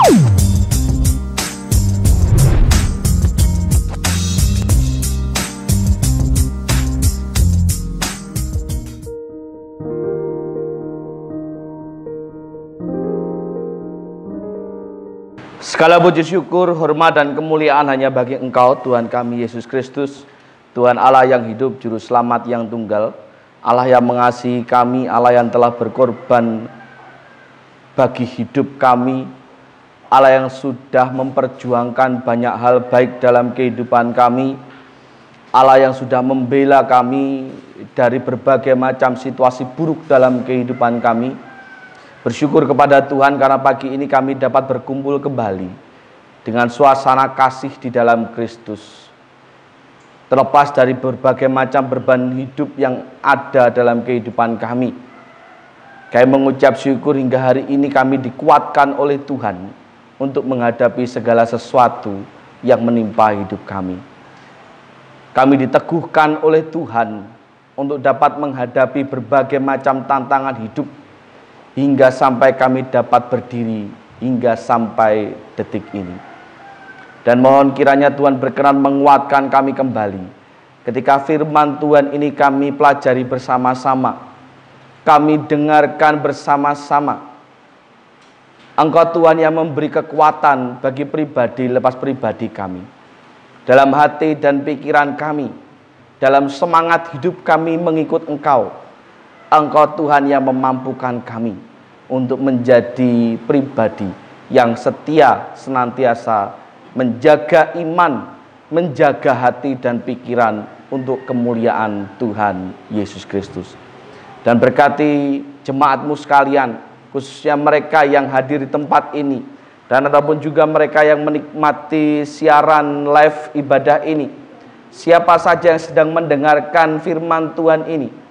Segala puji syukur, hormat dan kemuliaan hanya bagi Engkau, Tuhan kami Yesus Kristus, Tuhan Allah yang hidup, Juru Selamat yang tunggal, Allah yang mengasihi kami, Allah yang telah berkorban bagi hidup kami, Allah yang sudah memperjuangkan banyak hal baik dalam kehidupan kami, Allah yang sudah membela kami dari berbagai macam situasi buruk dalam kehidupan kami. Bersyukur kepada Tuhan karena pagi ini kami dapat berkumpul kembali dengan suasana kasih di dalam Kristus. Terlepas dari berbagai macam beban hidup yang ada dalam kehidupan kami. Kami mengucap syukur hingga hari ini kami dikuatkan oleh Tuhan untuk menghadapi segala sesuatu yang menimpa hidup kami. Kami diteguhkan oleh Tuhan untuk dapat menghadapi berbagai macam tantangan hidup hingga sampai kami dapat berdiri hingga sampai detik ini. Dan mohon kiranya Tuhan berkenan menguatkan kami kembali ketika firman Tuhan ini kami pelajari bersama-sama, kami dengarkan bersama-sama. Engkau Tuhan yang memberi kekuatan bagi pribadi lepas pribadi kami, dalam hati dan pikiran kami, dalam semangat hidup kami mengikut Engkau. Engkau Tuhan yang memampukan kami untuk menjadi pribadi yang setia senantiasa menjaga iman, menjaga hati dan pikiran untuk kemuliaan Tuhan Yesus Kristus. Dan berkati jemaat-Mu sekalian, khususnya mereka yang hadir di tempat ini, dan ataupun juga mereka yang menikmati siaran live ibadah ini. Siapa saja yang sedang mendengarkan firman Tuhan ini,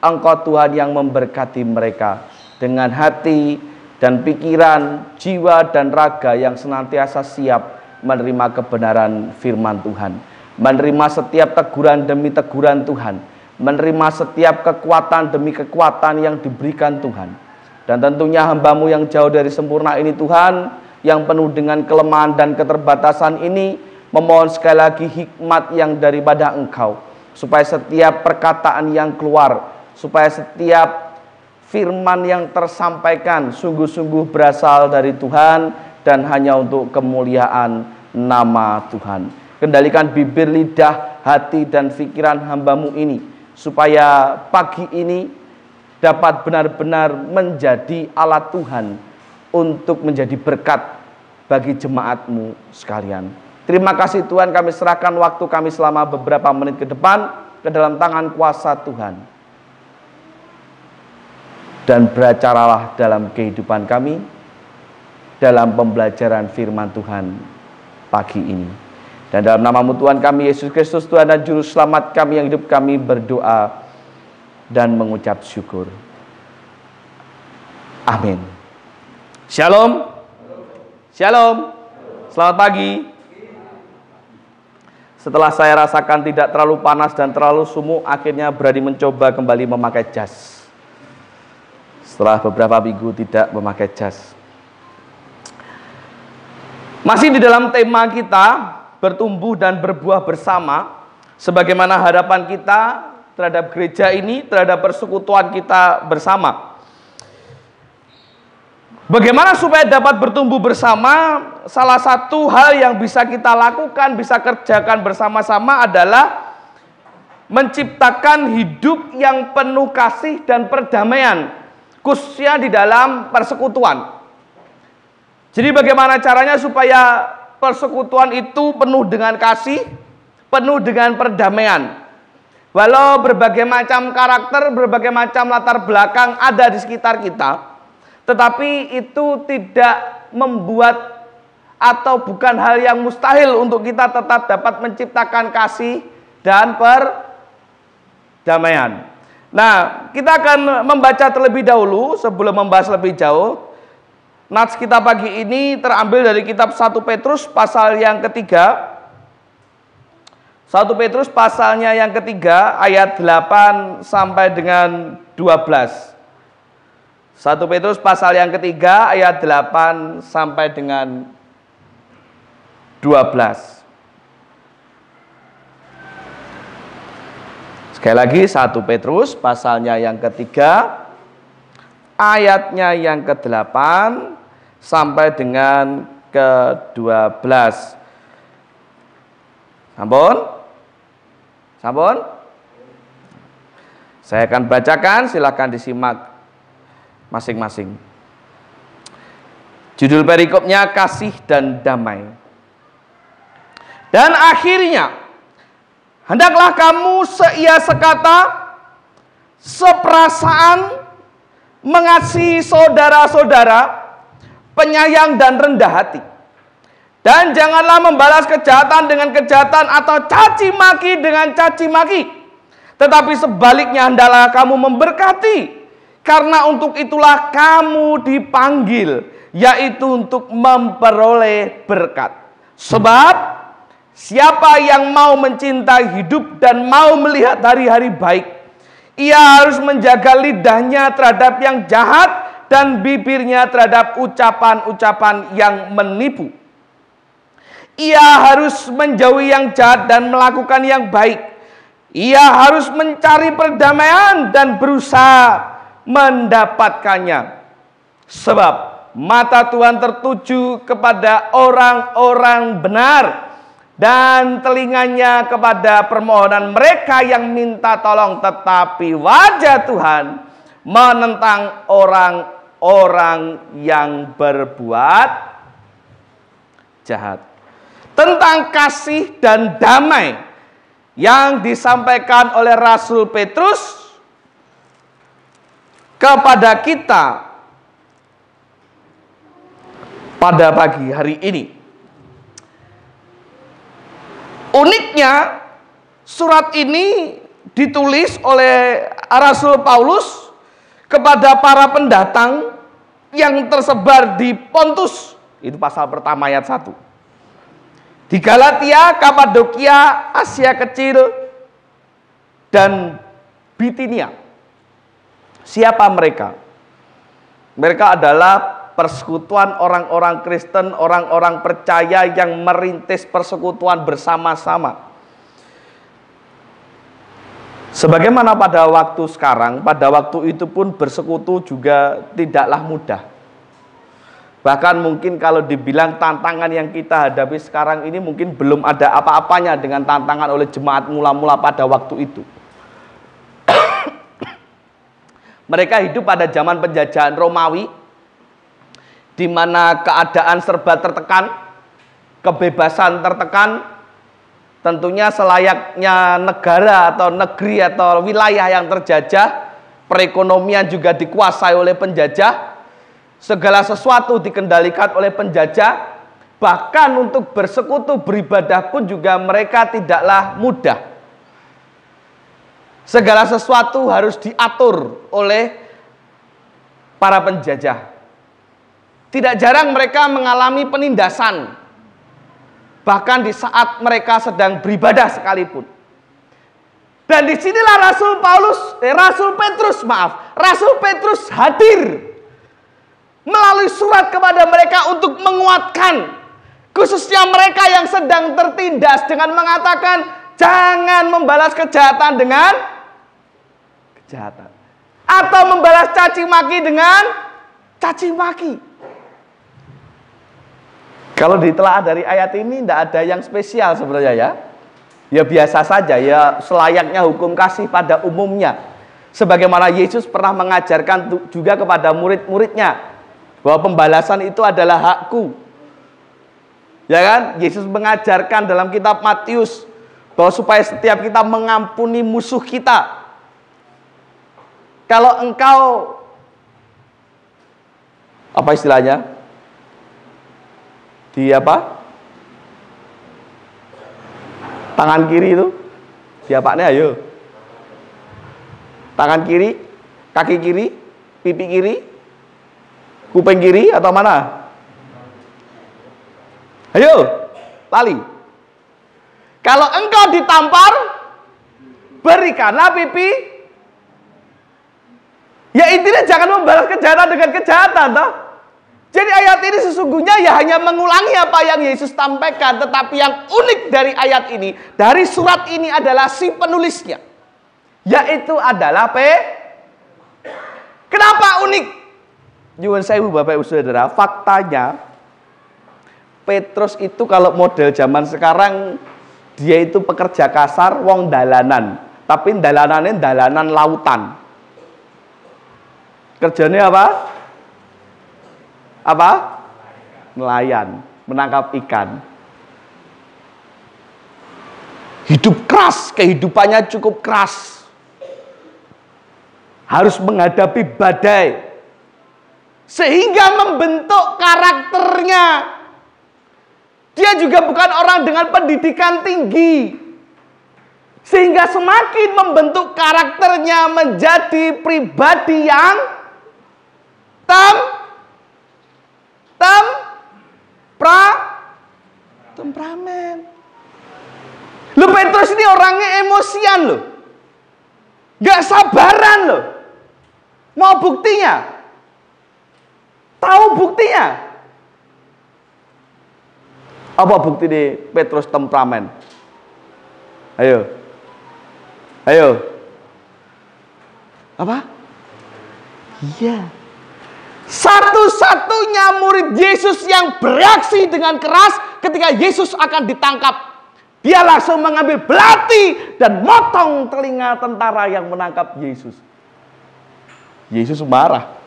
Engkau Tuhan yang memberkati mereka dengan hati dan pikiran, jiwa dan raga yang senantiasa siap menerima kebenaran firman Tuhan, menerima setiap teguran demi teguran Tuhan, menerima setiap kekuatan demi kekuatan yang diberikan Tuhan. Dan tentunya hamba-Mu yang jauh dari sempurna ini Tuhan, yang penuh dengan kelemahan dan keterbatasan ini, memohon sekali lagi hikmat yang daripada Engkau, supaya setiap perkataan yang keluar, supaya setiap firman yang tersampaikan sungguh-sungguh berasal dari Tuhan dan hanya untuk kemuliaan nama Tuhan. Kendalikan bibir, lidah, hati dan pikiran hamba-Mu ini, supaya pagi ini dapat benar-benar menjadi alat Tuhan untuk menjadi berkat bagi jemaat-Mu sekalian. Terima kasih Tuhan, kami serahkan waktu kami selama beberapa menit ke depan ke dalam tangan kuasa Tuhan. Dan beracaralah dalam kehidupan kami, dalam pembelajaran firman Tuhan pagi ini. Dan dalam nama-Mu Tuhan kami Yesus Kristus, Tuhan dan Juru Selamat kami yang hidup, kami berdoa dan mengucap syukur. Amin. Shalom. Shalom. Selamat pagi. Setelah saya rasakan tidak terlalu panas dan terlalu sumuk, akhirnya berani mencoba kembali memakai jas. Setelah beberapa minggu tidak memakai jas. Masih di dalam tema kita, bertumbuh dan berbuah bersama. Sebagaimana harapan kita terhadap gereja ini, terhadap persekutuan kita bersama. Bagaimana supaya dapat bertumbuh bersama? Salah satu hal yang bisa kita lakukan, bisa kerjakan bersama-sama adalah menciptakan hidup yang penuh kasih dan perdamaian, khususnya di dalam persekutuan. Jadi bagaimana caranya supaya persekutuan itu penuh dengan kasih, penuh dengan perdamaian. Walau berbagai macam karakter, berbagai macam latar belakang ada di sekitar kita, tetapi itu tidak membuat atau bukan hal yang mustahil untuk kita tetap dapat menciptakan kasih dan perdamaian. Nah, kita akan membaca terlebih dahulu sebelum membahas lebih jauh. Nats kita pagi ini terambil dari kitab 1 Petrus pasal yang ketiga. 1 Petrus pasalnya yang ketiga ayat 8 sampai dengan 12. 1 Petrus pasal yang ketiga ayat 8 sampai dengan 12. Sekali lagi 1 Petrus pasalnya yang ketiga ayatnya yang ke-8 sampai dengan ke-12. Sampun? Sampun? Saya akan bacakan, silakan disimak masing-masing. Judul perikopnya kasih dan damai. Dan akhirnya, hendaklah kamu seia sekata, seperasaan, mengasihi saudara-saudara, penyayang dan rendah hati. Dan janganlah membalas kejahatan dengan kejahatan atau caci maki dengan caci maki. Tetapi sebaliknya hendaklah kamu memberkati, karena untuk itulah kamu dipanggil, yaitu untuk memperoleh berkat. Sebab siapa yang mau mencintai hidup dan mau melihat hari-hari baik, ia harus menjaga lidahnya terhadap yang jahat dan bibirnya terhadap ucapan-ucapan yang menipu. Ia harus menjauhi yang jahat dan melakukan yang baik. Ia harus mencari perdamaian dan berusaha mendapatkannya. Sebab mata Tuhan tertuju kepada orang-orang benar dan telinganya kepada permohonan mereka yang minta tolong, tetapi wajah Tuhan menentang orang-orang yang berbuat jahat. Tentang kasih dan damai yang disampaikan oleh Rasul Petrus kepada kita pada pagi hari ini. Uniknya, surat ini ditulis oleh Rasul Paulus kepada para pendatang yang tersebar di Pontus. Itu pasal pertama ayat 1. Di Galatia, Kapadokia, Asia Kecil, dan Bitinia. Siapa mereka? Mereka adalah persekutuan orang-orang Kristen, orang-orang percaya yang merintis persekutuan bersama-sama. Sebagaimana pada waktu sekarang, pada waktu itu pun bersekutu juga tidaklah mudah. Bahkan mungkin kalau dibilang tantangan yang kita hadapi sekarang ini mungkin belum ada apa-apanya dengan tantangan oleh jemaat mula-mula pada waktu itu. Mereka hidup pada zaman penjajahan Romawi, di mana keadaan serba tertekan, kebebasan tertekan, tentunya selayaknya negara atau negeri atau wilayah yang terjajah, perekonomian juga dikuasai oleh penjajah, segala sesuatu dikendalikan oleh penjajah, bahkan untuk bersekutu beribadah pun juga mereka tidaklah mudah. Segala sesuatu harus diatur oleh para penjajah. Tidak jarang mereka mengalami penindasan, bahkan di saat mereka sedang beribadah sekalipun. Dan disinilah Rasul Petrus hadir melalui surat kepada mereka untuk menguatkan, khususnya mereka yang sedang tertindas, dengan mengatakan jangan membalas kejahatan dengan kejahatan, atau membalas caci maki dengan caci maki. Kalau ditelaah dari ayat ini tidak ada yang spesial sebenarnya ya. Ya biasa saja, ya selayaknya hukum kasih pada umumnya. Sebagaimana Yesus pernah mengajarkan juga kepada murid-muridnya bahwa pembalasan itu adalah hakku. Ya kan? Yesus mengajarkan dalam kitab Matius bahwa supaya setiap kita mengampuni musuh kita. Kalau engkau, apa istilahnya? Di apa? Tangan kiri itu. Siapanya ayo. Tangan kiri, kaki kiri, pipi kiri, kuping kiri atau mana? Ayo, lali. Kalau engkau ditampar, berikanlah pipi Ya intinya jangan membalas kejahatan dengan kejahatan, toh. Jadi ayat ini sesungguhnya ya hanya mengulangi apa yang Yesus sampaikan, tetapi yang unik dari ayat ini, dari surat ini adalah si penulisnya, yaitu adalah Kenapa unik? Nyuwun sewu Bapak Ibu Saudara, faktanya Petrus itu kalau model zaman sekarang dia itu pekerja kasar, wong dalanan, tapi dalanannya dalanan lautan. Kerjanya apa? Apa? Nelayan, menangkap ikan. Hidup keras, kehidupannya cukup keras. Harus menghadapi badai. Sehingga membentuk karakternya. Dia juga bukan orang dengan pendidikan tinggi. Sehingga semakin membentuk karakternya menjadi pribadi yang temperamen. Loh, Petrus ini orangnya emosian loh. Gak sabaran loh. Mau buktinya? Tahu buktinya? Apa bukti di Petrus temperamen? Ayo. Apa? Iya. Satu-satunya murid Yesus yang bereaksi dengan keras ketika Yesus akan ditangkap. Dia langsung mengambil belati dan motong telinga tentara yang menangkap Yesus. Yesus marah.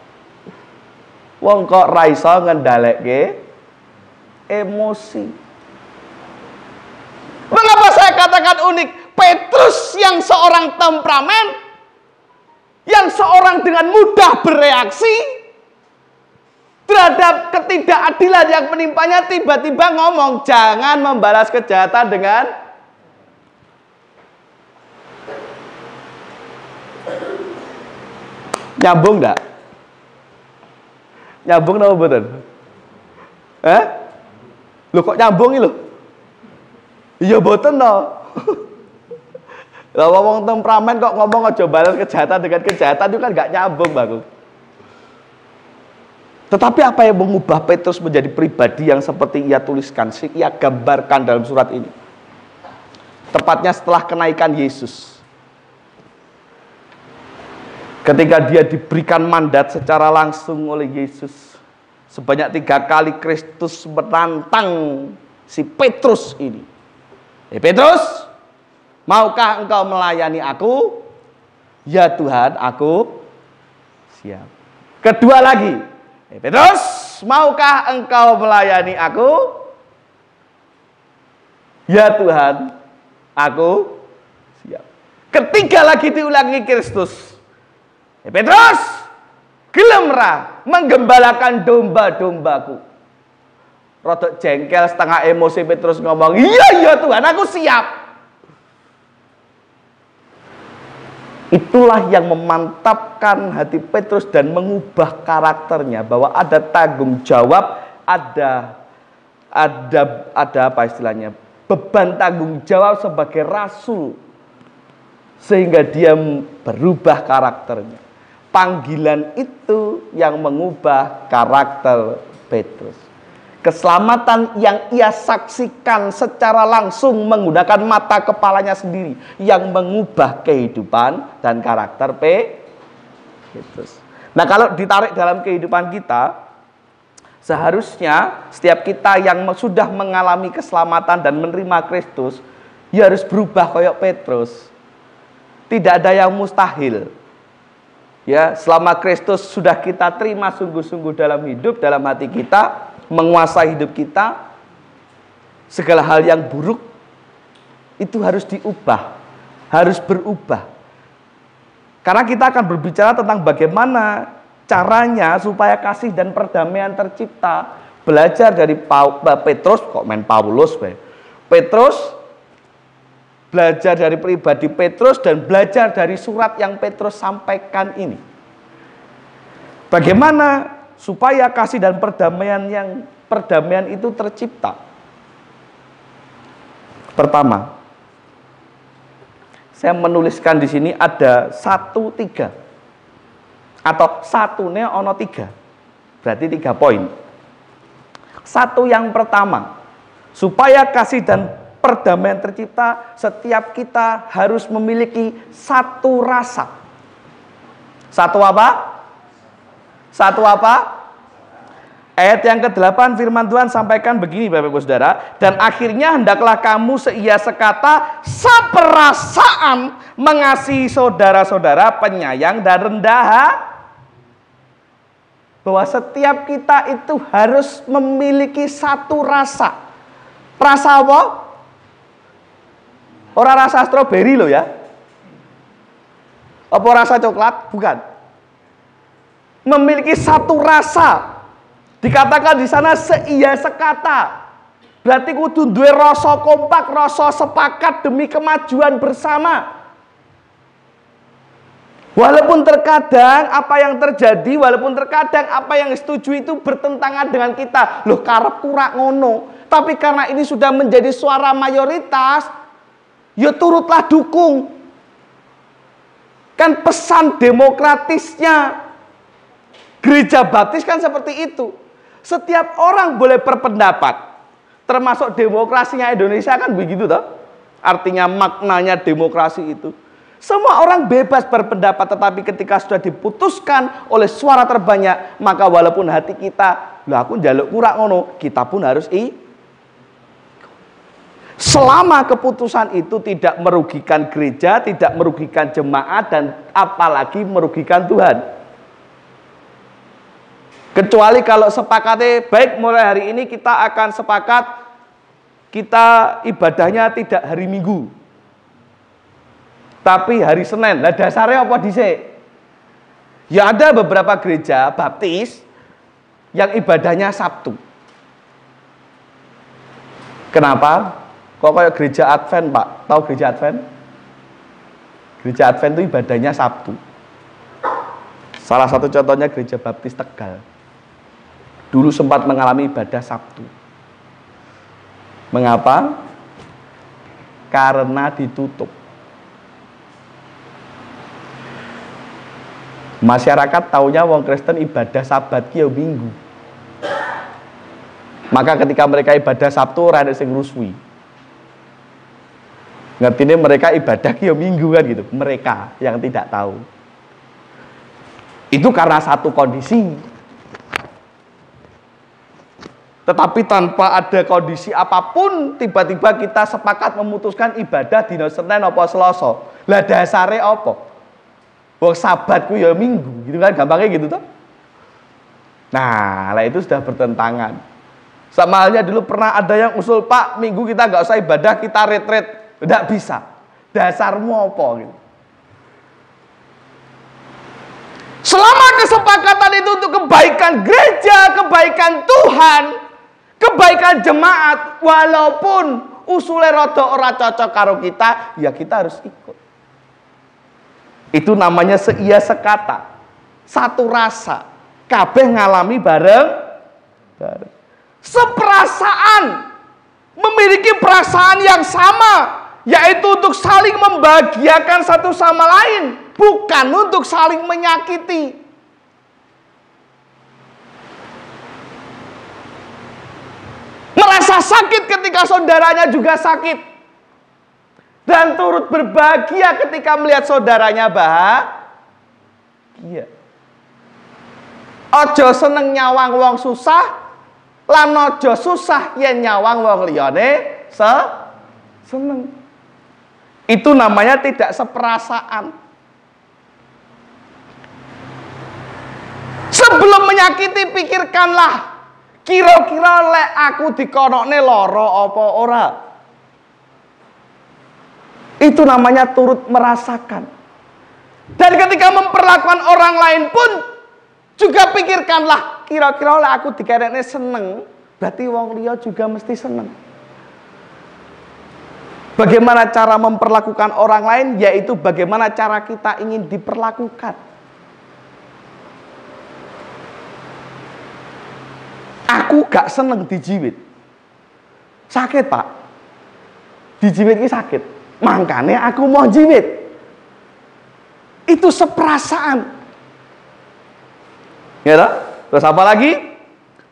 Wong kok ra iso ngendhaleke emosi. Mengapa saya katakan unik? Petrus yang seorang temperamen, yang seorang dengan mudah bereaksi terhadap ketidakadilan yang menimpanya, tiba-tiba ngomong, jangan membalas kejahatan dengan nyambung enggak? Nyambung apa betul? Loh kok nyambung ini loh? Iya betul no. Lah wong temperamen kok ngomong aja balas kejahatan dengan kejahatan, itu kan enggak nyambung, Bang. Tetapi apa yang mengubah Petrus menjadi pribadi yang seperti ia tuliskan, ia gambarkan dalam surat ini? Tepatnya setelah kenaikan Yesus. Ketika dia diberikan mandat secara langsung oleh Yesus. Sebanyak 3 kali Kristus menantang si Petrus ini. Petrus, maukah engkau melayani aku? Ya Tuhan, aku siap. Kedua lagi, Petrus, maukah engkau melayani aku? Ya Tuhan, aku siap. Ketiga lagi diulangi Kristus. Petrus, gelem ra menggembalakan domba-dombaku. Rodok jengkel, setengah emosi Petrus ngomong, iya Tuhan, aku siap. Itulah yang memantapkan hati Petrus dan mengubah karakternya, bahwa ada tanggung jawab, ada apa istilahnya, beban tanggung jawab sebagai rasul, sehingga dia berubah karakternya. Panggilan itu yang mengubah karakter Petrus. Keselamatan yang ia saksikan secara langsung menggunakan mata kepalanya sendiri yang mengubah kehidupan dan karakter Petrus. Nah, kalau ditarik dalam kehidupan kita, seharusnya setiap kita yang sudah mengalami keselamatan dan menerima Kristus, ya harus berubah kayak Petrus. Tidak ada yang mustahil. Ya, selama Kristus sudah kita terima sungguh-sungguh dalam hidup, dalam hati kita, menguasai hidup kita, segala hal yang buruk itu harus diubah, harus berubah. Karena kita akan berbicara tentang bagaimana caranya supaya kasih dan perdamaian tercipta. Belajar dari Petrus, kok main Paulus, Petrus, belajar dari pribadi Petrus dan belajar dari surat yang Petrus sampaikan ini. Bagaimana supaya kasih dan perdamaian itu tercipta? Pertama, saya menuliskan di sini ada 1-3. Atau satune ono 3. Berarti 3 poin. Satu yang pertama, supaya kasih dan perdamaian tercipta, setiap kita harus memiliki satu rasa. Satu apa? Satu apa? Ayat yang ke-8 firman Tuhan sampaikan begini Bapak Ibu Saudara, dan akhirnya hendaklah kamu seia sekata, seperasaan, mengasihi saudara-saudara, penyayang dan rendah. Bahwa setiap kita itu harus memiliki satu rasa. Rasa apa? Orang rasa stroberi loh ya. Apa rasa coklat? Bukan. Memiliki satu rasa. Dikatakan di sana seia sekata. Berarti kudu duwe rasa kompak, rasa sepakat demi kemajuan bersama. Walaupun terkadang apa yang terjadi, walaupun terkadang apa yang setuju itu bertentangan dengan kita. Loh karep kurak ngono. Tapi karena ini sudah menjadi suara mayoritas, ya turutlah dukung. Kan pesan demokratisnya Gereja Baptis kan seperti itu. Setiap orang boleh berpendapat. Termasuk demokrasinya Indonesia kan begitu toh. Artinya maknanya demokrasi itu. Semua orang bebas berpendapat, tetapi ketika sudah diputuskan oleh suara terbanyak, maka walaupun hati kita, lah aku njaluk kurak ngono, kita pun harus selama keputusan itu tidak merugikan gereja, tidak merugikan jemaat, dan apalagi merugikan Tuhan. Kecuali kalau sepakatnya, baik mulai hari ini kita akan sepakat, kita ibadahnya tidak hari Minggu, tapi hari Senin. Lah dasarnya apa dhisik? Ya ada beberapa gereja Baptis yang ibadahnya Sabtu. Kenapa? Kok kayak gereja Advent, Pak? Tahu gereja Advent? Gereja Advent itu ibadahnya Sabtu. Salah satu contohnya gereja Baptis Tegal. Dulu sempat mengalami ibadah Sabtu. Mengapa? Karena ditutup. Masyarakat taunya wong Kristen ibadah Sabat ki ya Minggu. Maka ketika mereka ibadah Sabtu ora ada sing rusui. Ngertine mereka ibadah ki ya Minggu kan gitu. Mereka yang tidak tahu. Itu karena satu kondisi. Tetapi tanpa ada kondisi apapun, tiba-tiba kita sepakat memutuskan ibadah dina Senin apa Selasa. Lah dasare apa? Wong Sabatku ya Minggu, gitu kan, gampangnya gitu toh. Nah, lah itu sudah bertentangan. Sama halnya dulu pernah ada yang usul, Pak, Minggu kita nggak usah ibadah, kita retret. Tidak bisa. Dasarmu apa gitu? Selama kesepakatan itu untuk kebaikan gereja, kebaikan Tuhan, kebaikan jemaat, walaupun usulnya rada ora cocok karo kita, ya kita harus ikut. Itu namanya seia sekata, satu rasa, kabeh ngalami bareng. Seperasaan, memiliki perasaan yang sama, yaitu untuk saling membahagiakan satu sama lain, bukan untuk saling menyakiti. Merasa sakit ketika saudaranya juga sakit, dan turut berbahagia ketika melihat saudaranya bahagia. Ojo seneng nyawang wong susah, lan ojo susah yen nyawang wong liyane seneng. Itu namanya tidak seperasaan. Sebelum menyakiti, pikirkanlah, kira-kira lek aku dikonokne lara apa ora. Itu namanya turut merasakan. Dan ketika memperlakukan orang lain pun juga pikirkanlah, kira-kira lek aku dikerekne seneng, berarti wong liya juga mesti seneng. Bagaimana cara memperlakukan orang lain, yaitu bagaimana cara kita ingin diperlakukan. Aku gak seneng dijiwit. Sakit, Pak. Dijiwit ini sakit. Makanya aku mau jiwit. Itu seperasaan. Ya toh? Terus apa lagi?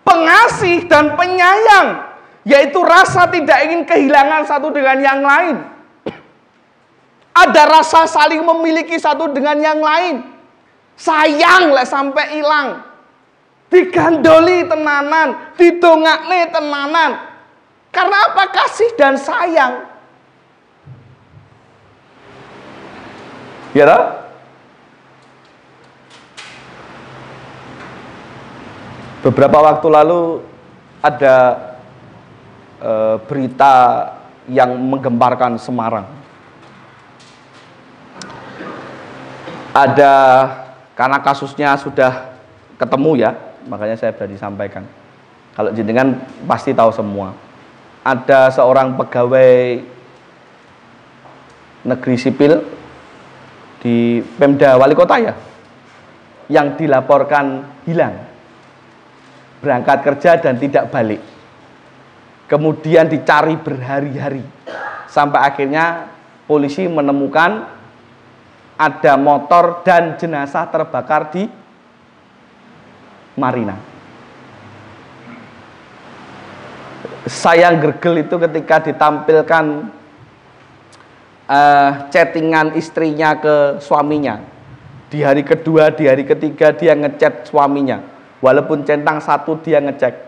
Pengasih dan penyayang, yaitu rasa tidak ingin kehilangan satu dengan yang lain. Ada rasa saling memiliki satu dengan yang lain. Sayang lek sampai hilang. Digandoli tenanan, didongakne tenanan. Karena apa? Kasih dan sayang. Ya toh? Beberapa waktu lalu ada berita yang menggemparkan Semarang. Ada, karena kasusnya sudah ketemu ya, makanya saya berani sampaikan. Kalau jenengan pasti tahu semua. Ada seorang pegawai negeri sipil di Pemda Wali Kota ya, yang dilaporkan hilang, berangkat kerja dan tidak balik. Kemudian dicari berhari-hari, sampai akhirnya polisi menemukan ada motor dan jenazah terbakar di Marina. Saya gergel itu ketika ditampilkan chattingan istrinya ke suaminya. Di hari kedua, di hari ketiga dia ngechat suaminya. Walaupun centang satu dia ngecek,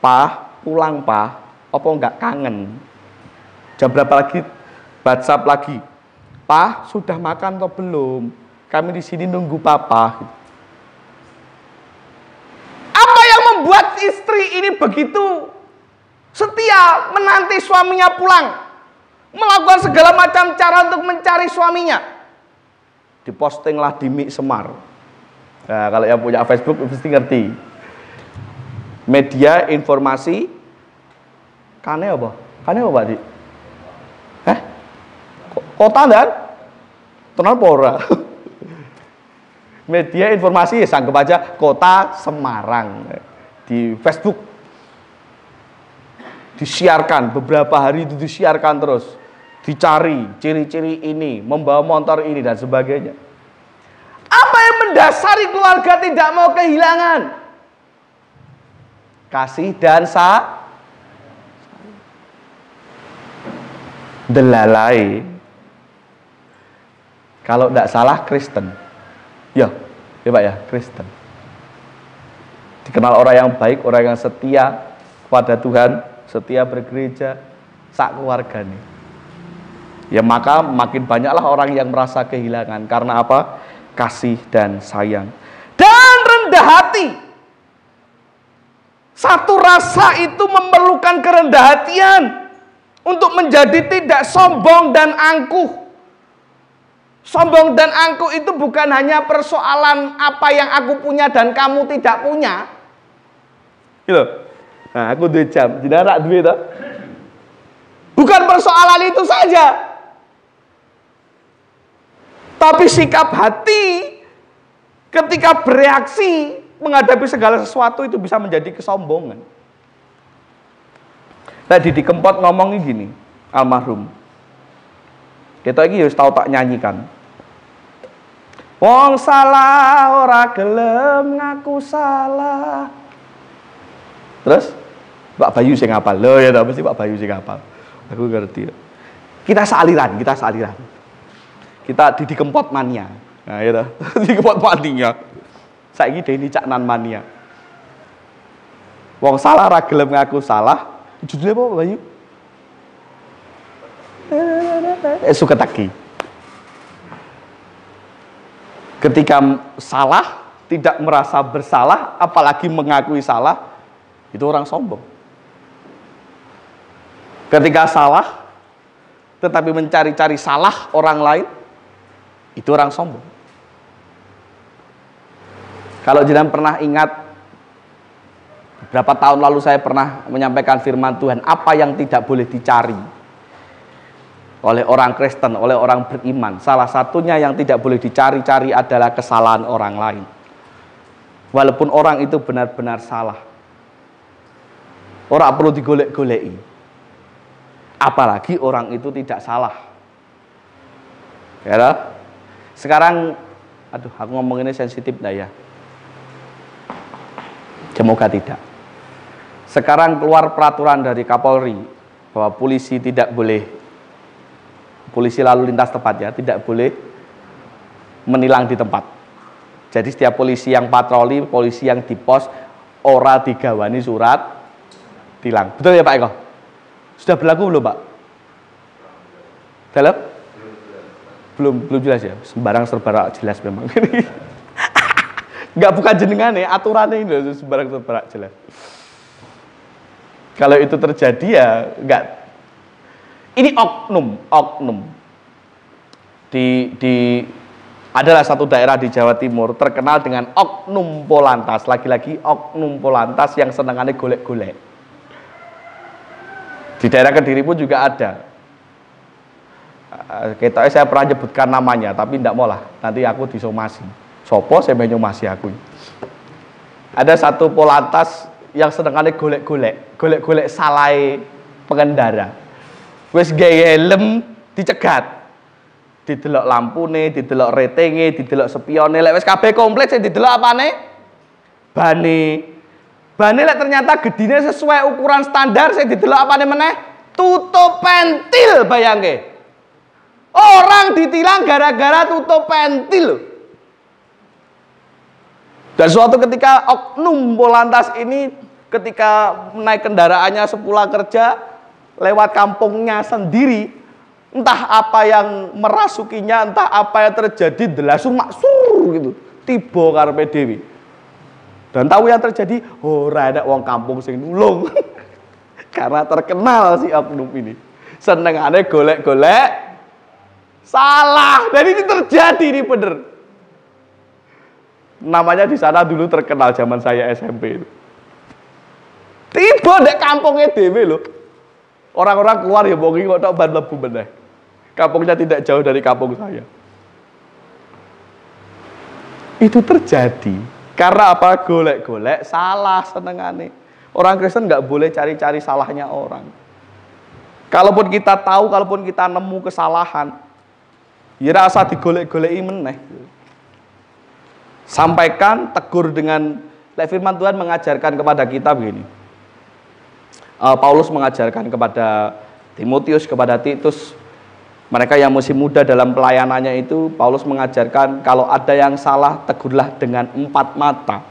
"Pak, pulang Pak, apa enggak kangen?" Jam berapa lagi? WhatsApp lagi, "Pak, sudah makan atau belum? Kami di sini nunggu Papa." Apa yang membuat istri ini begitu setia menanti suaminya pulang, melakukan segala macam cara untuk mencari suaminya? Dipostinglah di Mik Semar. Nah, kalau yang punya Facebook pasti ngerti. Media informasi kane apa? Kane apa, Dik? Kota dan tenan pora. Media informasi ya anggap aja Kota Semarang di Facebook. Disiarkan beberapa hari itu, disiarkan terus, dicari ciri-ciri ini, membawa motor ini dan sebagainya. Apa yang mendasari keluarga tidak mau kehilangan? Kasih dan delalai. Kalau tidak salah Kristen. Ya Pak ya, Kristen. Dikenal orang yang baik, orang yang setia kepada Tuhan, setia bergereja, sak keluarga nih. Ya maka makin banyaklah orang yang merasa kehilangan. Karena apa? Kasih dan sayang. Dan rendah hati. Satu rasa itu memerlukan kerendah hatian untuk menjadi tidak sombong dan angkuh. Sombong dan angkuh itu bukan hanya persoalan apa yang aku punya dan kamu tidak punya. Gitu. Nah, aku duit jam, tidak ada duit toh. Bukan persoalan itu saja. Tapi sikap hati ketika bereaksi menghadapi segala sesuatu itu bisa menjadi kesombongan. Nah, Didi Kempot ngomongnya gini, almarhum. Kita lagi harus tahu tak nyanyikan. Wong salah ora gelem ngaku salah. Terus Pak Bayu sing ngapal. Loh ya mesti Pak Bayu sing ngapal. Aku ngerti. Kita sealiran. Kita Didi Kempot mania. Nah ya toh. Didi Kempot mania. Saiki Deni Caknan mania. Wong salah ora gelem ngaku salah. Judulnya apa Pak Bayu? Suka taki. Ketika salah, tidak merasa bersalah, apalagi mengakui salah, itu orang sombong. Ketika salah, tetapi mencari-cari salah orang lain, itu orang sombong. Kalau jenengan pernah ingat, beberapa tahun lalu saya pernah menyampaikan firman Tuhan, apa yang tidak boleh dicari oleh orang Kristen, oleh orang beriman. Salah satunya yang tidak boleh dicari-cari adalah kesalahan orang lain. Walaupun orang itu benar-benar salah. Orang perlu digolek-goleki. Apalagi orang itu tidak salah. Ya, sekarang, aduh aku ngomong ini sensitif dah ya. Semoga tidak. Sekarang keluar peraturan dari Kapolri bahwa polisi lalu lintas tepatnya tidak boleh menilang di tempat. Jadi setiap polisi yang patroli, polisi yang di pos, ora digawani surat tilang. Betul ya Pak Eko? Sudah berlaku belum Pak? Dalam? Belum jelas ya. Sembarang serba jelas memang. Enggak bukan jenengane, aturannya ini sembarang serba jelas. Kalau itu terjadi ya enggak. Ini oknum. Adalah satu daerah di Jawa Timur terkenal dengan oknum Polantas. Lagi-lagi oknum Polantas yang senangannya golek-golek. Di daerah Kediri pun juga ada. Saya pernah nyebutkan namanya, tapi tidak mau lah. Nanti aku disomasi. Sopo saya menyomasi aku. Ada satu Polantas yang senangannya golek-golek salai pengendara. Wis gawe helm dicegat. Didelok lampune, didelok retenge, didelok spione, lek wis kabeh komplit sing didelok apane? Bane. Bane lek ternyata gedine sesuai ukuran standar sing didelok apane meneh? Tutup pentil bayangke. Orang ditilang gara-gara tutup pentil. Dan suatu ketika oknum Polantas ini ketika naik kendaraannya sepulang kerja lewat kampungnya sendiri, entah apa yang merasukinya, entah apa yang terjadi, langsung maksur gitu, tiba karepe dhewe. Dan tahu yang terjadi, ora ada wong kampung sing nulung. Karena terkenal si oknum ini. Senengane golek-golek salah. Dan ini terjadi nih bener. Namanya di sana dulu terkenal zaman saya SMP itu. Tiba dek kampungnya dhewe lho. Orang-orang keluar ya bongi kok tok ban lebu meneh. Kampungnya tidak jauh dari kampung saya. Itu terjadi karena apa? Golek-golek salah senengane. Orang Kristen nggak boleh cari-cari salahnya orang. Kalaupun kita tahu, kalaupun kita nemu kesalahan, ya rasa digolek-goleki meneh. Sampaikan, tegur dengan firman Tuhan mengajarkan kepada kita begini. Paulus mengajarkan kepada Timotius, kepada Titus, mereka yang masih muda dalam pelayanannya itu, Paulus mengajarkan kalau ada yang salah, tegurlah dengan 4 mata.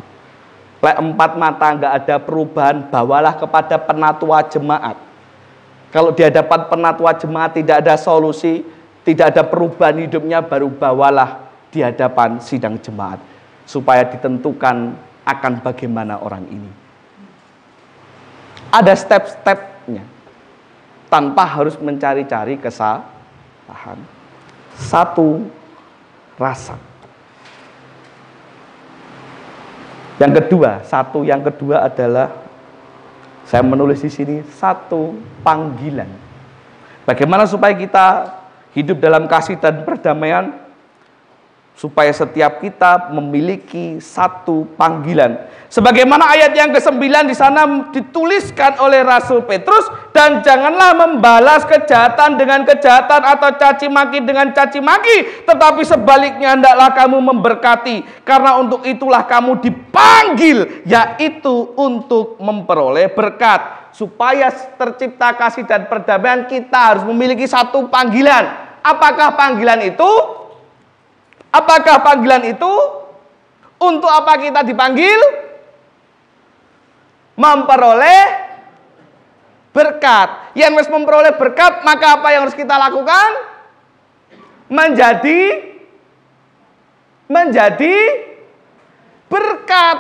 Lek 4 mata nggak ada perubahan, bawalah kepada penatua jemaat. Kalau di hadapan penatua jemaat tidak ada solusi, tidak ada perubahan hidupnya, baru bawalah di hadapan sidang jemaat supaya ditentukan akan bagaimana orang ini. Ada step-stepnya tanpa harus mencari-cari kesalahan. 1, rasa. Yang kedua adalah saya menulis di sini 1, panggilan. Bagaimana supaya kita hidup dalam kasih dan perdamaian? Supaya setiap kita memiliki 1 panggilan. Sebagaimana ayat yang ke-9 di sana dituliskan oleh Rasul Petrus, dan janganlah membalas kejahatan dengan kejahatan atau caci maki dengan caci maki, tetapi sebaliknya hendaklah kamu memberkati, karena untuk itulah kamu dipanggil, yaitu untuk memperoleh berkat. Supaya tercipta kasih dan perdamaian, kita harus memiliki 1 panggilan. Apakah panggilan itu? Apakah panggilan itu? Untuk apa kita dipanggil? Memperoleh berkat. Yang harus memperoleh berkat, maka apa yang harus kita lakukan? Menjadi berkat.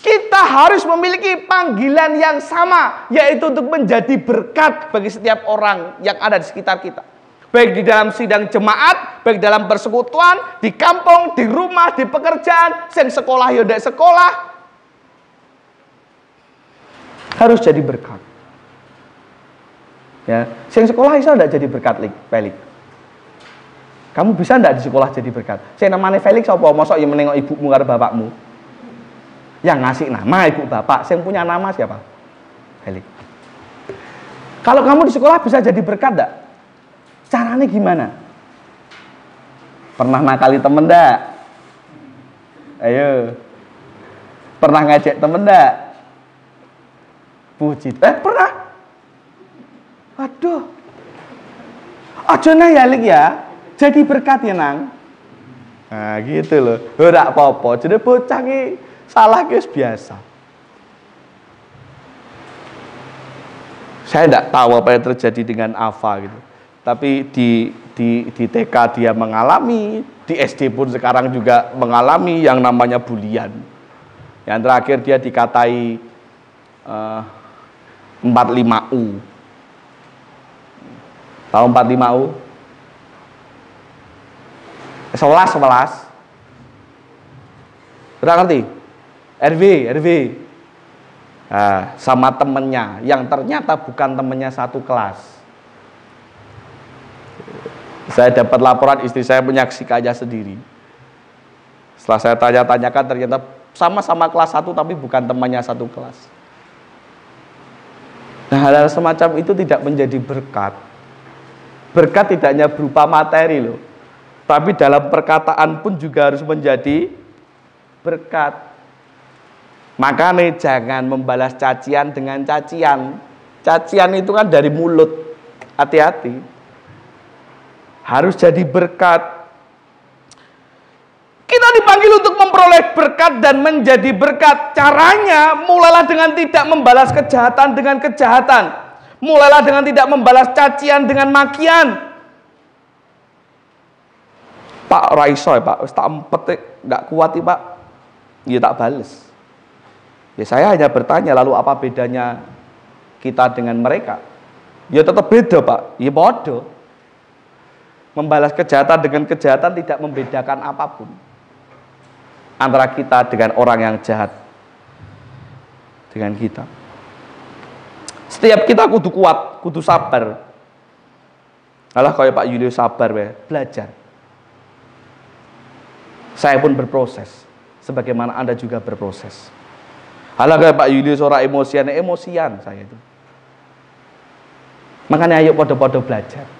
Kita harus memiliki panggilan yang sama, yaitu untuk menjadi berkat bagi setiap orang yang ada di sekitar kita. Baik di dalam sidang jemaat, baik dalam persekutuan, di kampung, di rumah, di pekerjaan, sing sekolah ya ndak sekolah. Harus jadi berkat. Ya, sing sekolah iso ndak jadi berkat, Felix? Kamu bisa ndak di sekolah jadi berkat? Sing namanya Felix apa? Mosok ya menengok ibumu karo bapakmu? Yang ngasih nama ibu bapak, sing punya nama siapa? Felix. Kalau kamu di sekolah bisa jadi berkat ndak? Caranya gimana? Pernah nakali temen enggak? Ayo. Pernah ngajak temen enggak? Puji. Pernah? Aduh. Aja nayalik ya. Jadi berkat ya, Nang. Nah, gitu loh. Ora apa-apa. Jadi bocah ki salah ki biasa. Saya enggak tahu apa yang terjadi dengan Ava gitu. Tapi di TK dia mengalami, di SD pun sekarang juga mengalami yang namanya bulian. Yang terakhir dia dikatai 45U. Tahu 45U? 11. Udah ngerti? RW. Nah, sama temennya yang ternyata bukan temennya satu kelas. Saya dapat laporan, istri saya menyaksikannya sendiri. Setelah saya tanya-tanyakan, ternyata sama-sama kelas 1 tapi bukan temannya satu kelas. Nah, hal-hal semacam itu tidak menjadi berkat. Berkat tidak hanya berupa materi loh, tapi dalam perkataan pun juga harus menjadi berkat. Makanya jangan membalas cacian dengan cacian. Cacian itu kan dari mulut. Hati-hati. Harus jadi berkat. Kita dipanggil untuk memperoleh berkat dan menjadi berkat. Caranya mulailah dengan tidak membalas kejahatan dengan kejahatan. Mulailah dengan tidak membalas cacian dengan makian. Pak Raiso ya Pak, tak empet nggak kuat ya Pak. Ya tak bales. Ya saya hanya bertanya, lalu apa bedanya kita dengan mereka? Ya tetap beda Pak. Ya bodoh. Membalas kejahatan dengan kejahatan tidak membedakan apapun antara kita dengan orang yang jahat dengan kita. Setiap kita kudu kuat, kudu sabar. Alah kayak Pak Yulius sabar ya, belajar. Saya pun berproses, sebagaimana Anda juga berproses. Alah kayak Pak Yulius orang emosian saya itu. Makanya ayo podo-podo belajar.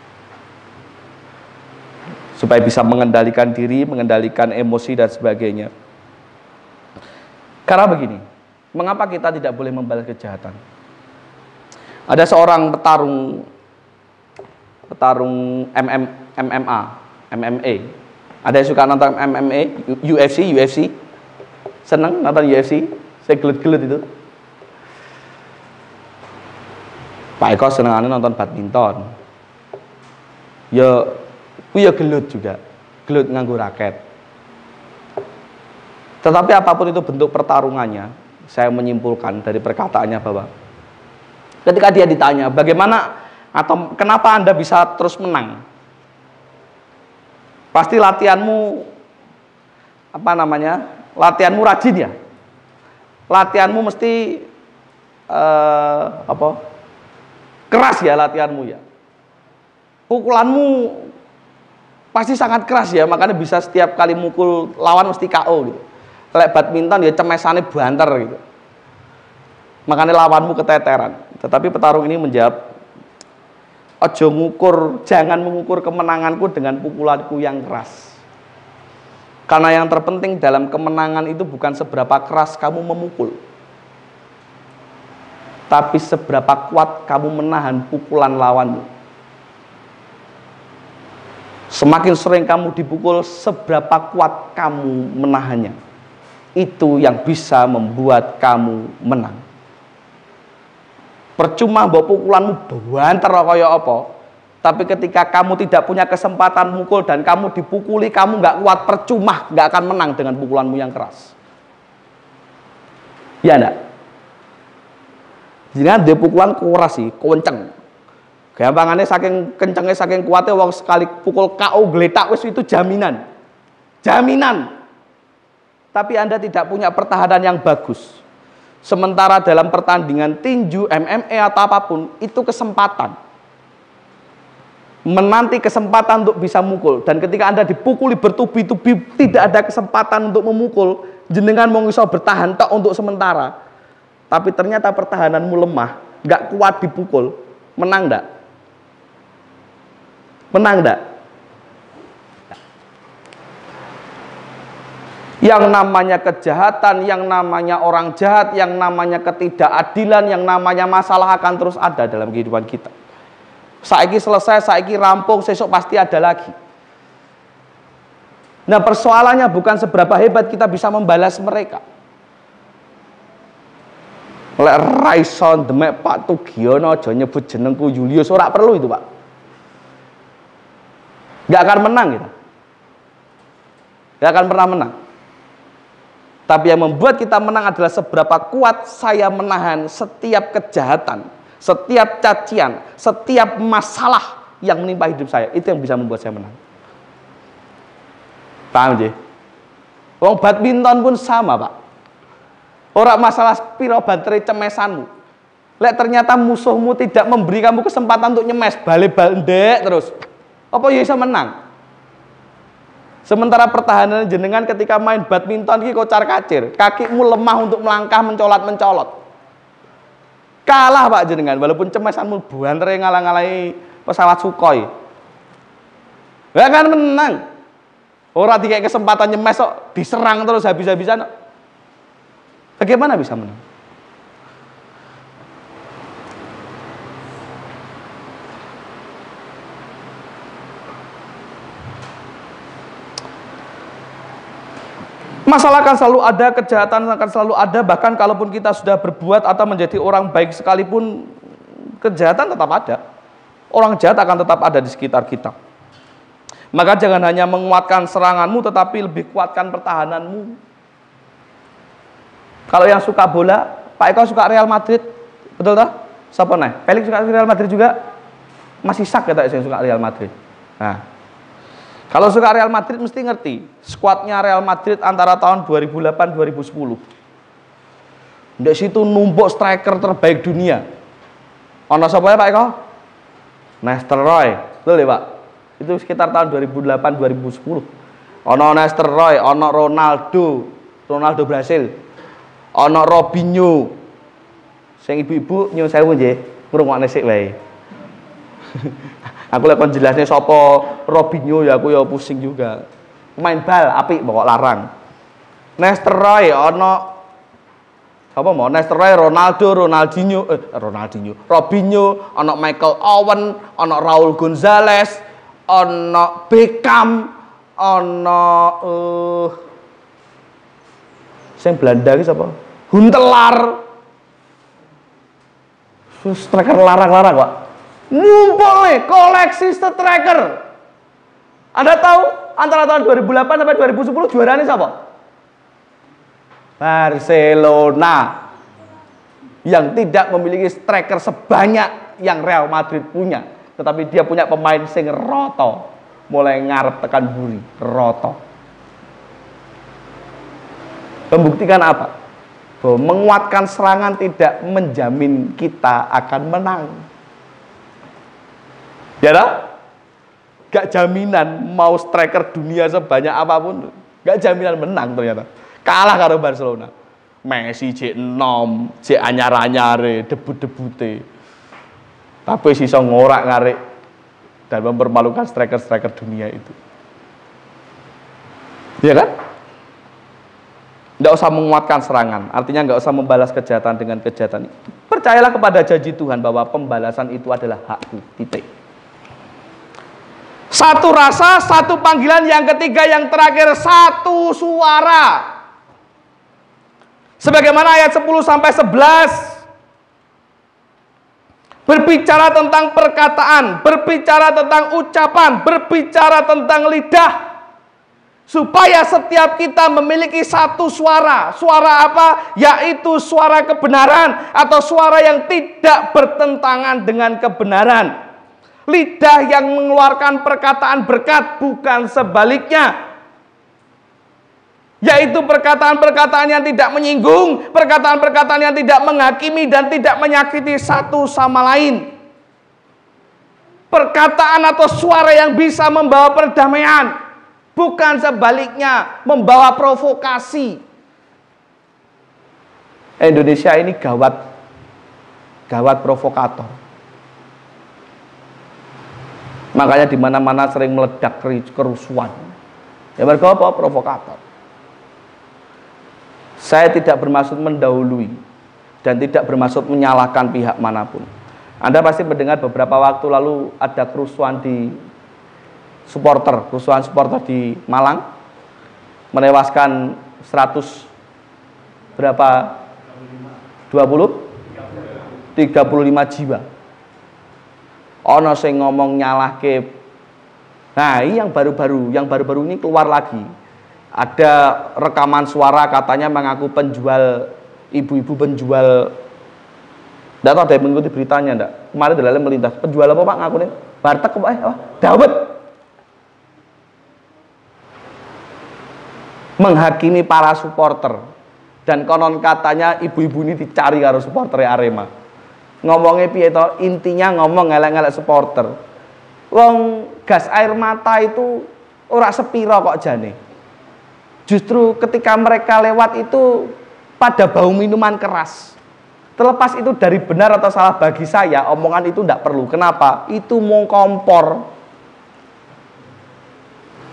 Supaya bisa mengendalikan diri, mengendalikan emosi dan sebagainya. Karena begini, mengapa kita tidak boleh membalas kejahatan? Ada seorang petarung MMA. Ada yang suka nonton MMA, UFC? Seneng nonton UFC? Saya gelut-gelut itu. Pak Eko senengannya nonton badminton. Ya gelut juga, gelut nganggo raket. Tetapi apapun itu bentuk pertarungannya, saya menyimpulkan dari perkataannya bahwa ketika dia ditanya bagaimana atau kenapa Anda bisa terus menang, pasti latihanmu latihanmu rajin ya, latihanmu mesti keras ya latihanmu ya, pukulanmu pasti sangat keras ya, makanya bisa setiap kali mukul lawan mesti KO gitu. Lek badminton ya cemesannya banter gitu, makanya lawanmu keteteran. Tetapi petarung ini menjawab, jangan mengukur kemenanganku dengan pukulanku yang keras. Karena yang terpenting dalam kemenangan itu bukan seberapa keras kamu memukul, tapi seberapa kuat kamu menahan pukulan lawanmu. Semakin sering kamu dipukul, seberapa kuat kamu menahannya. Itu yang bisa membuat kamu menang. Percuma mbok pukulanmu banter kaya apa, tapi ketika kamu tidak punya kesempatan mukul dan kamu dipukuli, kamu nggak kuat, percuma, nggak akan menang dengan pukulanmu yang keras. Ya enggak? Jangan dia pukulan keras sih, kenceng. Gampangannya saking kencengnya, saking kuatnya, wong sekali pukul KO geletak wis itu jaminan. Tapi Anda tidak punya pertahanan yang bagus. Sementara dalam pertandingan tinju, MMA atau apapun, itu kesempatan. Menanti kesempatan untuk bisa mukul. Dan ketika Anda dipukuli bertubi-tubi, tidak ada kesempatan untuk memukul, jenengan mau bisa bertahan tok untuk sementara. Tapi ternyata pertahananmu lemah, nggak kuat dipukul, menang nggak? Menang enggak? Yang namanya kejahatan, yang namanya orang jahat, yang namanya ketidakadilan, yang namanya masalah akan terus ada dalam kehidupan kita. Saiki selesai, saiki rampung, besok pasti ada lagi. Nah, persoalannya bukan seberapa hebat kita bisa membalas mereka. Lek raison demek Pak Tugiono aja nyebut jenengku Julius, ora perlu itu, Pak. Gak akan menang kita. Gak akan pernah menang. Tapi yang membuat kita menang adalah seberapa kuat saya menahan setiap kejahatan, setiap cacian, setiap masalah yang menimpa hidup saya. Itu yang bisa membuat saya menang. Paham je? Wong badminton pun sama, Pak. Orang masalah piro baterai cemesanmu. Lek ternyata musuhmu tidak memberi kamu kesempatan untuk nyemes, balik-balik terus. Apa ya bisa menang? Sementara pertahanan jenengan ketika main badminton ki kocar kacir, kakimu lemah untuk melangkah mencolot-mencolot. Kalah Pak jenengan, walaupun cemesanmu buantere ngalang-alangi pesawat Sukhoi. Gak akan menang. Orang dikasih kesempatan nyemes kok diserang terus habis-habisan. Bagaimana bisa menang? Masalah akan selalu ada, kejahatan akan selalu ada, bahkan kalaupun kita sudah berbuat atau menjadi orang baik sekalipun, kejahatan tetap ada. Orang jahat akan tetap ada di sekitar kita. Maka jangan hanya menguatkan seranganmu, tetapi lebih kuatkan pertahananmu. Kalau yang suka bola, Pak Eko suka Real Madrid, betul tak? Siapa nih? Felix suka Real Madrid juga? Masih sak ya tak yang suka Real Madrid. Nah, kalau suka Real Madrid mesti ngerti skuadnya Real Madrid antara tahun 2008-2010. Di situ numpuk striker terbaik dunia. Ono sapa ya Pak Eko? Nistelrooy, betul ya Pak? Itu sekitar tahun 2008-2010. Ono Nistelrooy, ono Ronaldo Brasil. Ono Robinho. Sing ibu-ibu nyuwun sewu nggih, ngrungokne sik wae. Aku lek kon jelasne sapa Robinho ya aku ya pusing juga. Main bal apik pokok larang. Nistelrooy ana sapa mau Nistelrooy, Ronaldinho, Robinho, ana Michael Owen, ana Raul Gonzalez, ana Beckham, ana sing Belanda ki sapa? Huntelaar. Striker larang-larang, Pak. Ngumpul nih koleksi striker. Anda tahu antara tahun 2008 sampai 2010 juaranya siapa? Barcelona. Yang tidak memiliki striker sebanyak yang Real Madrid punya, tetapi dia punya pemain sing roto, mulai ngarep tekan buri, roto. Membuktikan apa? Bahwa menguatkan serangan tidak menjamin kita akan menang. Ya dah? Gak jaminan mau striker dunia sebanyak apapun, gak jaminan menang ternyata. Kalah karo Barcelona. Messi cek enom, cek anyar-anyare, debut-debute. Tapi sisa ngorak-ngarik dan mempermalukan striker-striker dunia itu. Ya kan? Nggak usah menguatkan serangan, artinya nggak usah membalas kejahatan dengan kejahatan. Percayalah kepada janji Tuhan bahwa pembalasan itu adalah hakku, titik. Satu rasa, satu panggilan, yang ketiga, yang terakhir, satu suara. Sebagaimana ayat 10-11 berbicara tentang perkataan, berbicara tentang ucapan, berbicara tentang lidah, supaya setiap kita memiliki satu suara. Suara apa? Yaitu suara kebenaran atau suara yang tidak bertentangan dengan kebenaran. Lidah yang mengeluarkan perkataan berkat, bukan sebaliknya. Yaitu perkataan-perkataan yang tidak menyinggung, perkataan-perkataan yang tidak menghakimi dan tidak menyakiti satu sama lain. Perkataan atau suara yang bisa membawa perdamaian, bukan sebaliknya membawa provokasi. Indonesia ini gawat provokator. Makanya di mana-mana sering meledak kerusuhan. Ya mereka apa? Provokator. Saya tidak bermaksud mendahului dan tidak bermaksud menyalahkan pihak manapun. Anda pasti mendengar beberapa waktu lalu ada kerusuhan supporter di Malang, menewaskan 100 berapa? 35 jiwa. Ono sing ngomong nyalahke. Nah, ini yang baru-baru ini keluar lagi. Ada rekaman suara katanya mengaku ibu-ibu penjual. Enggak tahu ada mengikuti beritanya enggak? Kemarin dalam melintas. Penjual apa Pak ngaku nih? Warteg apa? Dawet. Menghakimi para supporter. Dan konon katanya ibu-ibu ini dicari karo supporter Arema. Ngomongnya piye to? Intinya ngomong ngelek-ngelek supporter. Wong gas air mata itu ora sepiro kok jane. Justru ketika mereka lewat itu pada bau minuman keras. Terlepas itu dari benar atau salah, bagi saya omongan itu tidak perlu. Kenapa? Itu mau kompor.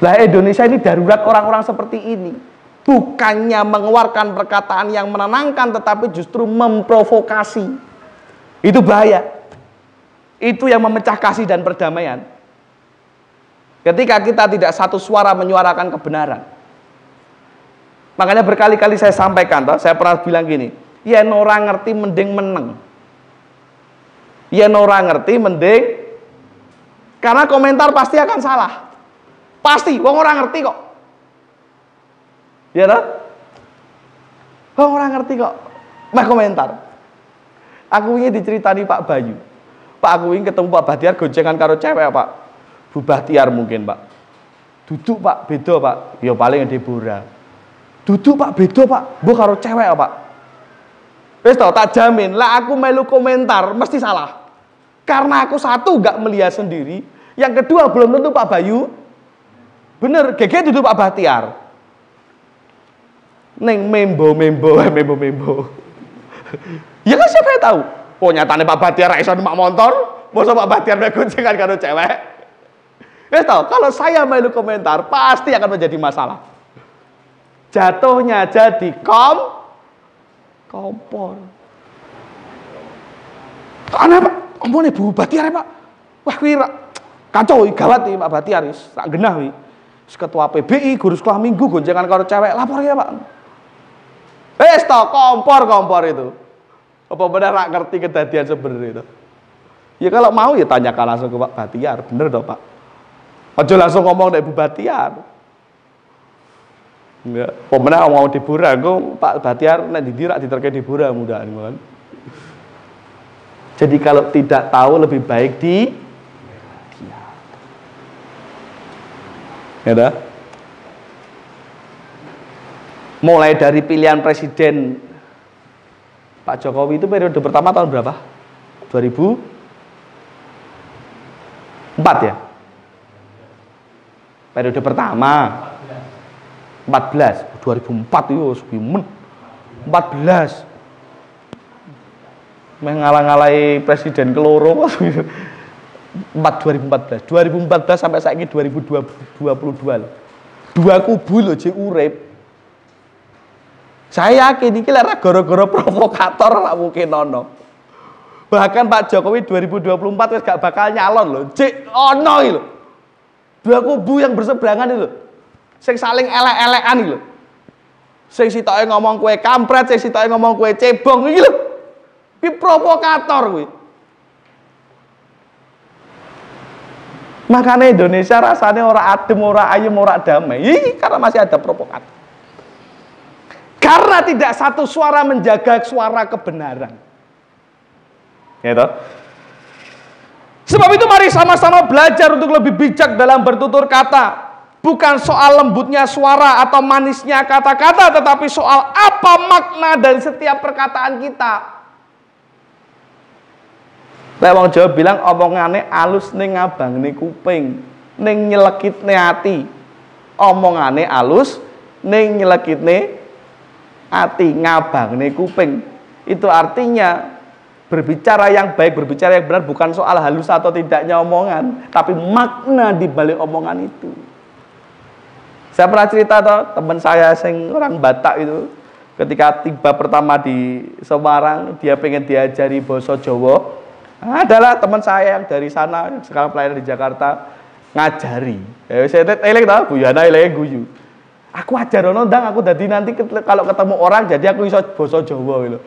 Lah Indonesia ini darurat orang-orang seperti ini. Bukannya mengeluarkan perkataan yang menenangkan, tetapi justru memprovokasi. Itu bahaya. Itu yang memecah kasih dan perdamaian. Ketika kita tidak satu suara menyuarakan kebenaran. Makanya berkali-kali saya sampaikan, saya pernah bilang gini, yen ora ngerti mending meneng. Yen ora ngerti mending, karena komentar pasti akan salah. Pasti, wong ora ngerti kok. Ya toh? Wong ora ngerti kok. Mah komentar. Aku ini diceritani Pak Bayu. Pak, aku ini ketemu Pak Bahtiar goncengan karo cewek Pak. Bu Bahtiar mungkin Pak. Duduk Pak, beda Pak. Ya paling Deborah. Duduk Pak, beda Pak. Bu karo cewek Pak. Wis tau, tak jamin lah aku melu komentar mesti salah. Karena aku satu gak melihat sendiri, yang kedua belum tentu Pak Bayu bener, GG duduk Pak Bahtiar. Neng membo. Ya kan siapa yang tahu? Oh nyatane Pak Bahtiar ra iso numpak motor, mosok Pak Bahtiar mek goncengan karo cewek. Wis tau, kalau saya melu komentar pasti akan menjadi masalah. Jatuhnya jadi kompor. Ana Pak, omone Bu Bahtiar Pak. Wah kuwi kacau gawat iki Pak Bahtiar wis sak genah kuwi. Wis ketua PBI guru sekolah minggu goncengan karo cewek, lapor ya Pak. Wis to kompor itu. Apa benar rak ngerti kejadian sebenarnya itu? Ya kalau mau ya tanyakan langsung ke Pak Bahtiar, bener toh Pak? Aja langsung ngomong dari Bu Bahtiar. Ya, pemenang mau Deborah, kok Pak Bahtiar nek didirak diterke Deborah mudahan kan. Jadi kalau tidak tahu lebih baik di ya dah. Mulai dari pilihan presiden Pak Jokowi itu periode pertama tahun berapa? 2004 ya? Periode pertama 2004 itu sepimen 14 mengalang-alai presiden keloro 2014 sampai saat ini 2022 dua kubu loh je urip. Saya yakin ini lera gara-gara provokator lah mungkin ono. Bahkan Pak Jokowi 2024 wis gak bakal nyalon loh. Cek ono lho. Dua kubu yang berseberangan itu. Sing saling elek-elekan lho. Sing sitoke ngomong kue kampret, sing sitoke ngomong kue cebong iki lho. Ki provokator kuwi. Makanya Indonesia rasanya ora adem, ora ayem, ora damai. Ini karena masih ada provokator. Karena tidak satu suara menjaga suara kebenaran. Gitu. Sebab itu mari sama-sama belajar untuk lebih bijak dalam bertutur kata. Bukan soal lembutnya suara atau manisnya kata-kata, tetapi soal apa makna dari setiap perkataan kita. Wong Jawa bilang omongane alus ning ngabangne kuping, ning nyelekitne ati. Omongane alus ning nyelekitne ati, ngabangne kuping. Itu artinya berbicara yang baik, berbicara yang benar bukan soal halus atau tidaknya omongan, tapi makna di balik omongan itu. Saya pernah cerita toh, teman saya sing orang Batak itu ketika tiba pertama di Semarang, dia pengen diajari bahasa Jawa. Adalah teman saya yang dari sana, yang sekarang pelayanan di Jakarta, ngajari. Saya eling ta, Bu Yana eling guyu. Aku ajarono ndang aku dadi nanti kalau ketemu orang jadi aku iso basa Jawa gitu.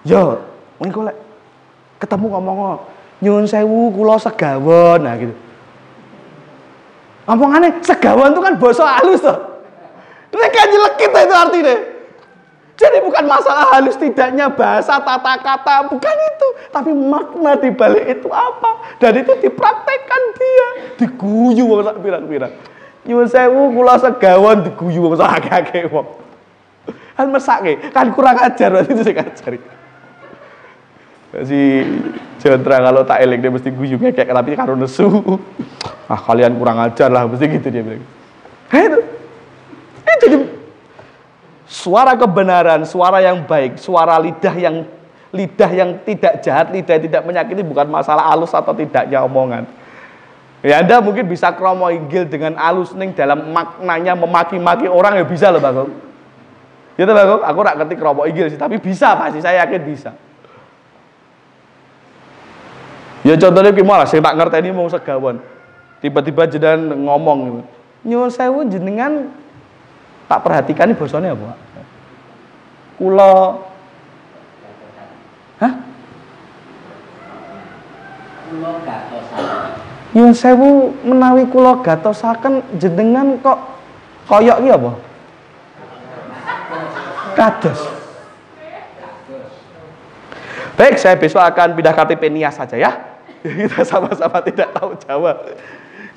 Ya, engko lek ketemu ngomong nyuwun sewu kula segawon nah gitu. Ngomongane segawon itu kan basa halus toh. Nek nyelekit itu artinya. Jadi bukan masalah halus tidaknya bahasa tata kata, bukan itu, tapi makna di balik itu apa? Dan itu dipraktekkan dia, diguyu wong sak pirang-pirang. Nyuwun sewu kula segawon diguyu wong sak akeh wong. Kan mesake, kan kurang ajar berarti itu sing ngajari. Si Jondra kalau tak eling dia mesti guyu kayak tapi karo nesu. Ah kalian kurang ajar lah mesti gitu dia bilang. Itu jadi suara kebenaran, suara yang baik, suara lidah yang tidak jahat, lidah yang tidak menyakiti bukan masalah halus atau tidaknya omongan. Ya Anda mungkin bisa kromo inggil dengan halus ning dalam maknanya memaki-maki orang ya bisa loh Bagong. Gitu Bagong, aku gak ngerti kromo inggil sih, tapi bisa pasti, saya yakin bisa. Ya contohnya gimana, saya tak ngerti ini mau segawon. Tiba-tiba jenengan ngomong, nyuwun sewu jenengan tak perhatikan ini bosone apa? Kula hah? Kula gatosaken. Nyuwun sewu menawi kula gatosaken jenengan kok koyok iki apa? Kados. Baik, saya besok akan pindah KTP Nias saja ya. Kita sama-sama tidak tahu Jawa.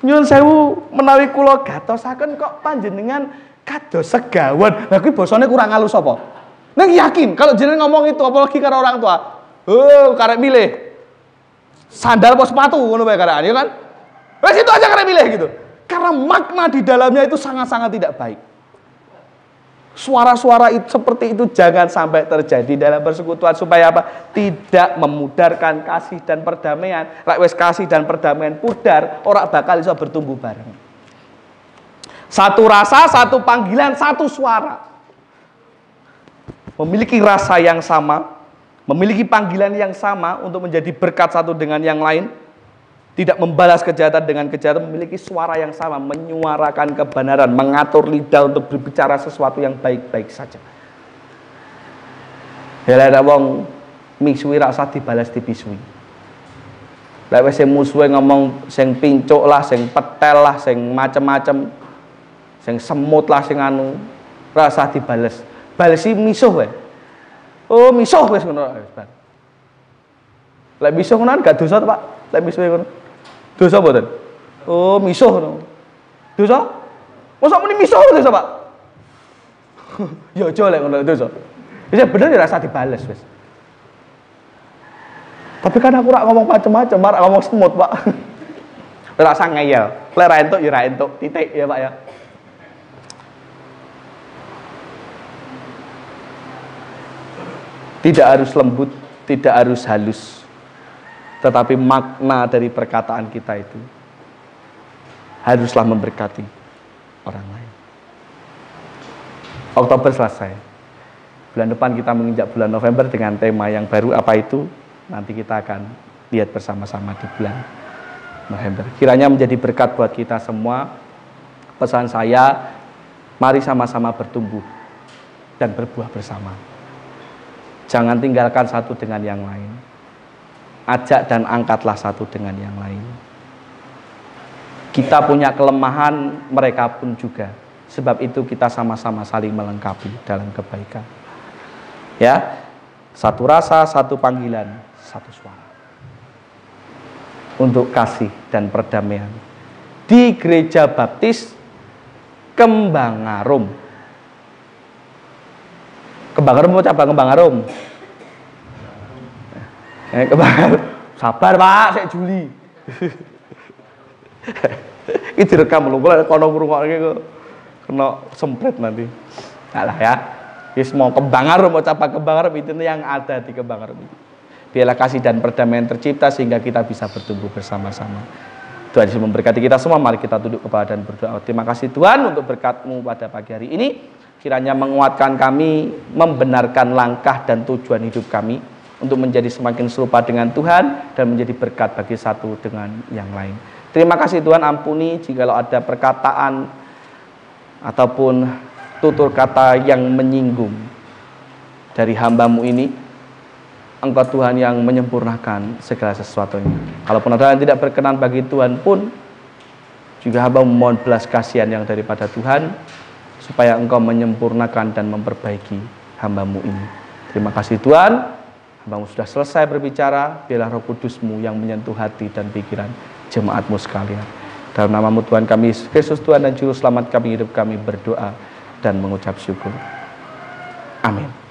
Nyuwun sewu menawi kula gatosaken kok panjenengan kados segawon. Lah kuwi basane kurang halus apa? Nek yakin kalau jenengan ngomong itu apalagi karo orang tua. Karek milih. Sandal apa sepatu ngono bae karekan ya kan? Wes itu aja karek milih gitu. Karena makna di dalamnya itu sangat-sangat tidak baik. Suara-suara itu seperti itu jangan sampai terjadi dalam persekutuan supaya apa? Tidak memudarkan kasih dan perdamaian. Lek wis kasih dan perdamaian pudar, ora bakal iso bertumbuh bareng. Satu rasa, satu panggilan, satu suara. Memiliki rasa yang sama, memiliki panggilan yang sama untuk menjadi berkat satu dengan yang lain. Tidak membalas kejahatan dengan kejahatan, memiliki suara yang sama, menyuarakan kebenaran, mengatur lidah untuk berbicara sesuatu yang baik-baik saja. Hele wong misuwi rasa dibalas dibisui. Lek wis musuhe ngomong sing pincuk lah, sing petel lah, sing macem-macem, sing semut lah, sing anu, rasa dibales. Balesi misuh wae. Oh, misuh wis ngono wis bar. Lek misuh ngono gak dosa to, Pak? Lek misuh ngono. Dosa mboten? Oh, misuh ngono. Dosa? Mosok muni misuh dosa, Pak? Ya aja lek ngono dosa. Wis bener ya rasa dibales wis. Tapi kan aku rak ngomong macam-macam, rak ngomong semut, Pak. Rasa ngeyel. Lek ra entuk ya ra entuk, titik ya, Pak ya. Tidak harus lembut, tidak harus halus. Tetapi makna dari perkataan kita itu haruslah memberkati orang lain. Oktober selesai. Bulan depan kita menginjak bulan November dengan tema yang baru. Apa itu? Nanti kita akan lihat bersama-sama di bulan November. Kiranya menjadi berkat buat kita semua. Pesan saya, mari sama-sama bertumbuh dan berbuah bersama. Jangan tinggalkan satu dengan yang lain. Ajak dan angkatlah satu dengan yang lain. Kita punya kelemahan, mereka pun juga. Sebab itu kita sama-sama saling melengkapi dalam kebaikan. Ya, satu rasa, satu panggilan, satu suara. Untuk kasih dan perdamaian. Di Gereja Baptis Kembangarum. Kembangarum apa cabang Kembangarum? Kembangarum. Sabar Pak, saya Juli. Ini direkam lho, kalau kono ngrungokke kok kena semprit nanti. Nah lah ya. Wis mau Kembangarum mau cabang Kembangarum itu yang ada di Kembangarum itu. Biarlah kasih dan perdamaian tercipta sehingga kita bisa bertumbuh bersama-sama. Tuhan Yesus memberkati kita semua. Mari kita duduk kepada dan berdoa. Terima kasih Tuhan untuk berkat-Mu pada pagi hari ini. kiranya menguatkan kami, membenarkan langkah dan tujuan hidup kami untuk menjadi semakin serupa dengan Tuhan dan menjadi berkat bagi satu dengan yang lain. Terima kasih Tuhan, ampuni jikalau ada perkataan ataupun tutur kata yang menyinggung dari hamba-Mu ini. Engkau Tuhan yang menyempurnakan segala sesuatunya. Kalaupun ada yang tidak berkenan bagi Tuhan pun, juga hamba memohon belas kasihan yang daripada Tuhan, supaya Engkau menyempurnakan dan memperbaiki hamba-Mu ini. Terima kasih Tuhan, hamba-Mu sudah selesai berbicara, biarlah Roh Kudus-Mu yang menyentuh hati dan pikiran jemaat-Mu sekalian. Dalam nama-Mu Tuhan kami, Yesus Kristus Tuhan dan Juru Selamat kami, hidup kami berdoa dan mengucap syukur. Amin.